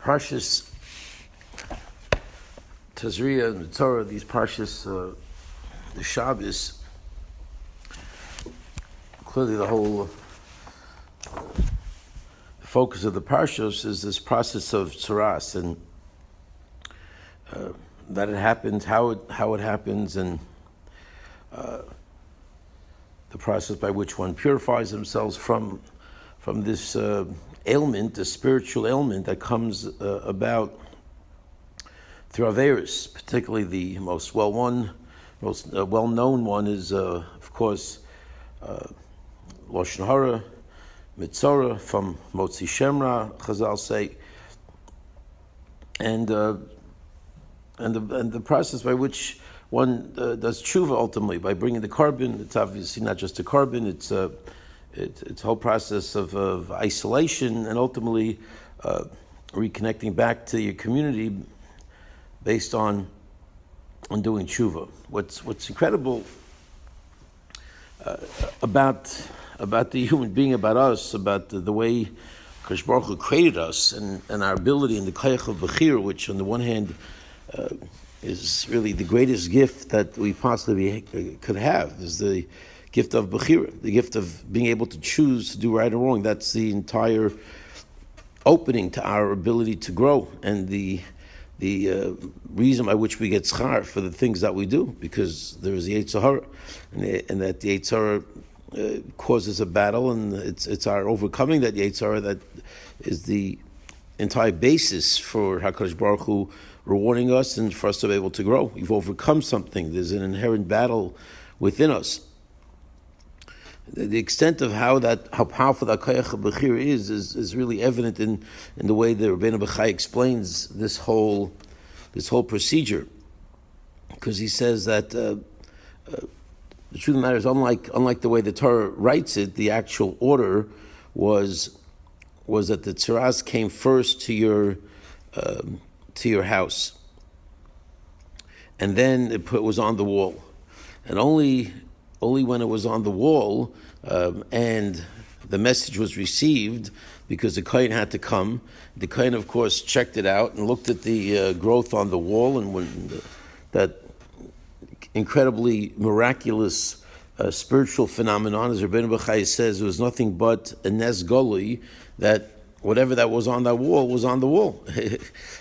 Parshas Tazria and the Torah, these Parshas, the Shabbos, clearly the whole focus of the Parshas is this process of tzaras, and that it happens, how it happens, and the process by which one purifies themselves from this ailment, the spiritual ailment that comes about through Averis. Particularly the most well-known one is, of course, Lashon Hara, Mitzorah, from Motzi Shemra, Chazal say, and the process by which one does tshuva ultimately by bringing the carbon. It's obviously not just a carbon; it's a whole process of isolation and ultimately reconnecting back to your community based on doing tshuva. What's incredible about the human being, about us, about the way Kadosh Baruch Hu created us and our ability in the koach of bechira, which on the one hand is really the greatest gift that we possibly could have, is the gift of bechira, the gift of being able to choose to do right or wrong. That's the entire opening to our ability to grow, and the reason by which we get schar for the things that we do, because there is the Yetzer Hara, and that the Yetzer Hara causes a battle, and it's our overcoming that Yetzer Hara that is the entire basis for HaKadosh Baruch Hu rewarding us and for us to be able to grow. We've overcome something. There's an inherent battle within us. The extent of how powerful that koach of bechira is really evident in the way that Rabbeinu Bechai explains this whole procedure, because he says that the truth of the matter is, unlike the way the Torah writes it, the actual order was that the tzaras came first to your house, and then it was on the wall, and only when it was on the wall and the message was received, because the kohen had to come. The kohen, of course, checked it out and looked at the growth on the wall, and when that incredibly miraculous spiritual phenomenon, as Rabbeinu Bechai says, it was nothing but a nes golui, that whatever that was on that wall was on the wall.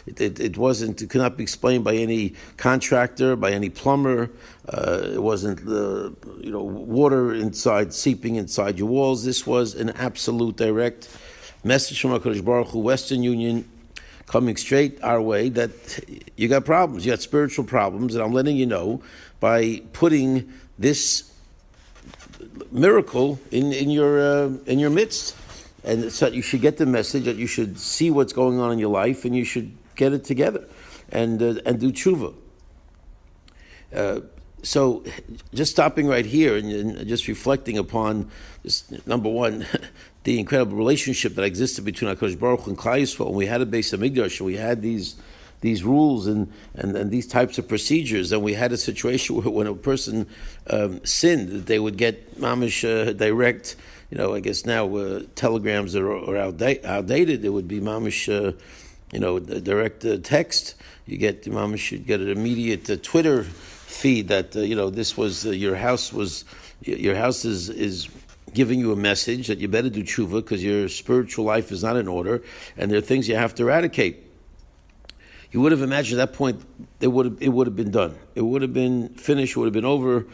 It wasn't. It could not be explained by any contractor, by any plumber. It wasn't water seeping inside your walls. This was an absolute direct message from HaKadosh Baruch Hu, Western Union, coming straight our way, that you got problems. You got spiritual problems, and I'm letting you know by putting this miracle in your midst. And so you should get the message that you should see what's going on in your life, and you should get it together and do tshuva. So just stopping right here and just reflecting upon this, number one, the incredible relationship that existed between HaKadosh Baruch Hu and Klal Yisrael. And we had a Beis Hamikdash, and we had these rules and these types of procedures, and we had a situation where when a person sinned, they would get mamish direct. I guess now telegrams are outdated. It would be mamish, direct text. You get mamish, you'd get an immediate Twitter feed that this was your house is giving you a message that you better do tshuva because your spiritual life is not in order, and there are things you have to eradicate. You would have imagined at that point it would have been done. It would have been finished. It would have been over.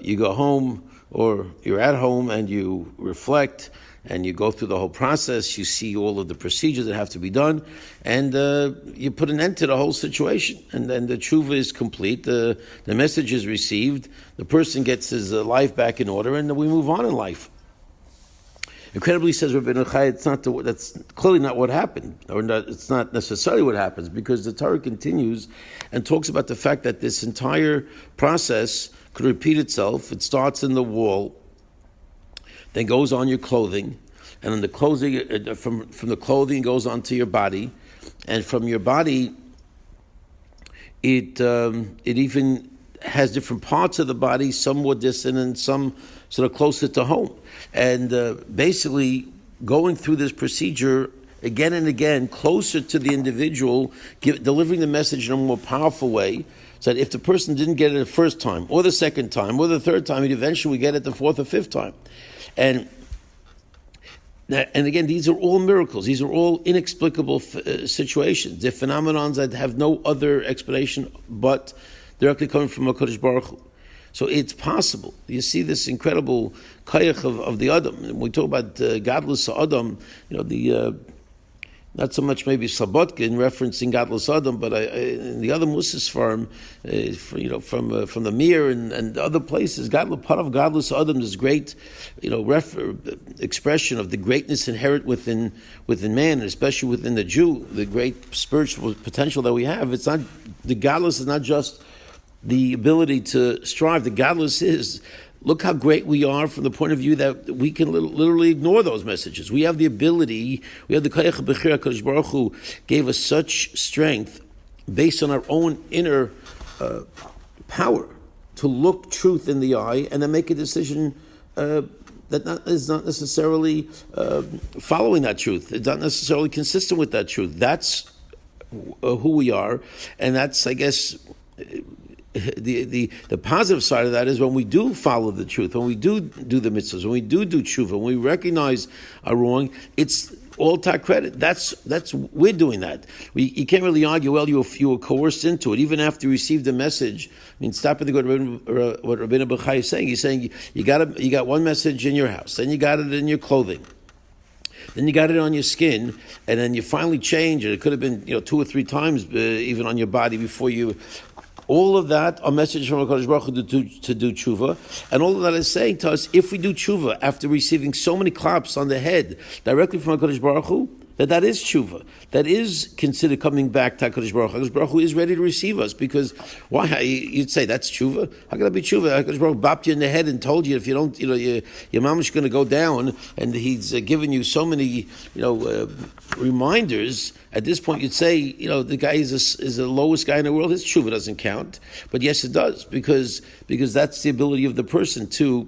You go home, or you're at home, and you reflect, and you go through the whole process. You see all of the procedures that have to be done, and you put an end to the whole situation. And then the tshuva is complete. The message is received. The person gets his life back in order, and we move on in life. Incredibly, says Rabbeinu Bechai, that's clearly not what happened, it's not necessarily what happens, because the Torah continues and talks about the fact that this entire process could repeat itself. It starts in the wall, then goes on your clothing, and then the clothing from the clothing goes onto your body, and from your body, it even has different parts of the body, some more distant and some sort of closer to home. And basically, going through this procedure again and again, closer to the individual, delivering the message in a more powerful way, so that if the person didn't get it the first time, or the second time, or the third time, he'd eventually get it the fourth or fifth time. And again, these are all miracles. These are all inexplicable situations. They're phenomenons that have no other explanation but directly coming from HaKadosh Baruch Hu. So it's possible. You see this incredible kayach of the Adam. When we talk about godless Adam, not so much maybe Slobodkin referencing godless Adam, but in the other Musas farm, from the Mir and other places, part of godless Adam is great, expression of the greatness inherent within man, and especially within the Jew, the great spiritual potential that we have. It's not, the godless is not just the ability to strive. The godless is, look how great we are from the point of view that we can literally ignore those messages. We have the ability, we have the Koyach Bechira. HaKadosh Baruch Hu gave us such strength based on our own inner power to look truth in the eye and then make a decision that is not necessarily following that truth. It's not necessarily consistent with that truth. That's who we are, and that's, I guess, the positive side of that is when we do follow the truth, when we do the mitzvahs, when we do tshuva, when we recognize our wrong, it's all to our credit. That's we're doing that. You can't really argue, well, you were coerced into it, even after you received the message. I mean, stop and think what Rabbi Avrohom is saying. He's saying you got one message in your house, then you got it in your clothing, then you got it on your skin, and then you finally change it. It could have been 2 or 3 times even on your body before you. All of that are messages from HaKadosh Baruch Hu to do tshuva, and all of that is saying to us, if we do tshuva after receiving so many claps on the head directly from HaKadosh Baruch Hu, that is tshuva. That is considered coming back to HaKadosh Baruch Hu. HaKadosh Baruch Hu is ready to receive us, because why? You'd say that's tshuva. How can that be tshuva? HaKadosh Baruch Hu bopped you in the head and told you if you don't, your mom is going to go down, and he's given you so many, reminders. At this point, you'd say, the guy is the lowest guy in the world. His tshuva doesn't count, but yes, it does, because that's the ability of the person to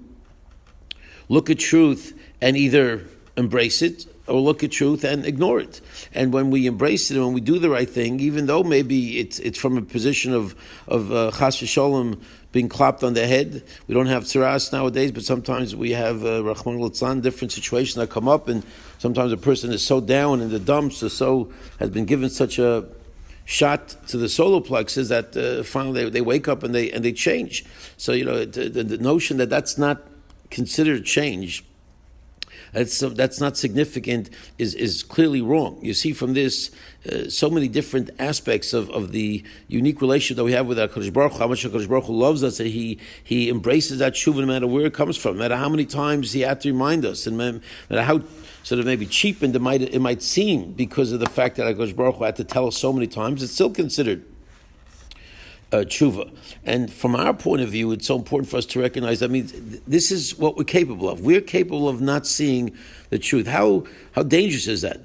look at truth and either embrace it or look at truth and ignore it. And when we embrace it and when we do the right thing, even though maybe it's from a position of chas v'sholom being clapped on the head, we don't have tzaras nowadays, but sometimes we have Rahman Litzlan, different situations that come up, and sometimes a person is so down in the dumps, or has been given such a shot to the solar plexus that finally they wake up and they change. So the notion that that's not considered change, that's not significant, is clearly wrong. You see from this so many different aspects of the unique relationship that we have with our HaKadosh Baruch Hu, how much HaKadosh Baruch Hu loves us, that he embraces that tshuva no matter where it comes from, no matter how many times he had to remind us, and no matter how sort of maybe cheapened it might seem because of the fact that HaKadosh Baruch Hu had to tell us so many times, it's still considered tshuva. And from our point of view, it's so important for us to recognize, this is what we're capable of. We're capable of not seeing the truth. How dangerous is that?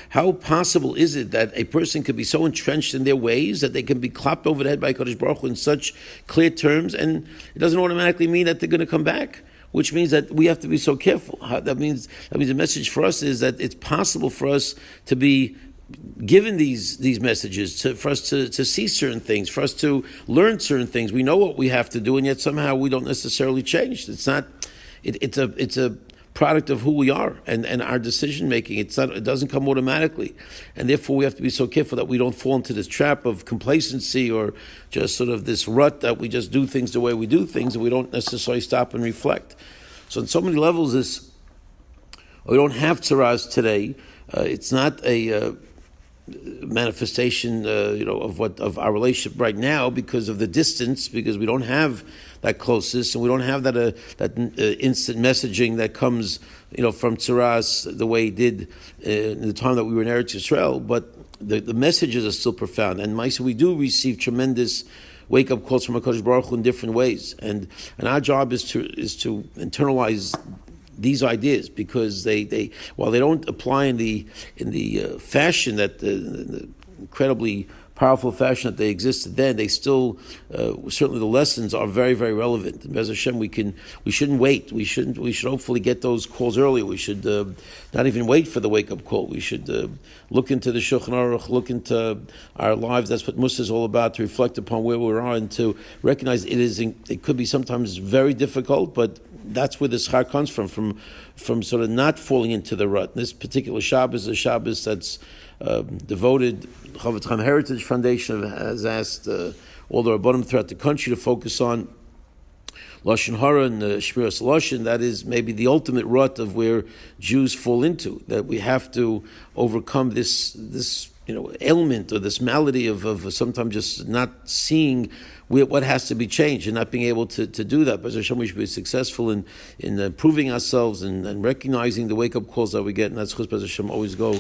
How possible is it that a person could be so entrenched in their ways that they can be clapped over the head by HaKadosh Baruch Hu in such clear terms, and it doesn't automatically mean that they're going to come back? Which means that we have to be so careful. That means the message for us is that it's possible for us to be given these messages, for us to see certain things, for us to learn certain things. We know what we have to do, and yet somehow we don't necessarily change. It's not. It's a product of who we are and our decision making. It doesn't come automatically, and therefore we have to be so careful that we don't fall into this trap of complacency or just sort of this rut that we just do things the way we do things, and we don't necessarily stop and reflect. So on so many levels, we don't have tzaras today. It's not a manifestation, of our relationship right now because of the distance, because we don't have that closeness, and we don't have that instant messaging that comes, from tzaras the way it did in the time that we were in Eretz Yisrael. But the messages are still profound, and we do receive tremendous wake-up calls from HaKadosh Baruch Hu in different ways, and our job is to internalize these ideas, because they while they don't apply in the fashion that the incredibly powerful fashion that they existed then, they still certainly the lessons are very, very relevant. And Bez Hashem, we shouldn't wait. We should hopefully get those calls earlier. We should not even wait for the wake up call. We should look into the Shulchan Aruch, look into our lives. That's what Mussar is all about, to reflect upon where we are and to recognize it could be sometimes very difficult, but that's where the schar comes from sort of not falling into the rut. This particular Shabbos is a Shabbos that's devoted. Chavetz Chaim Heritage Foundation has asked all the Rabbanim throughout the country to focus on Lashon Hara and Shmiras Lashon. That is maybe the ultimate rut of where Jews fall into, that we have to overcome this ailment or this malady of sometimes just not seeing what has to be changed and not being able to do that. But Hashem, we should be successful in proving ourselves and recognizing the wake-up calls that we get, and that's Chus Hashem always go.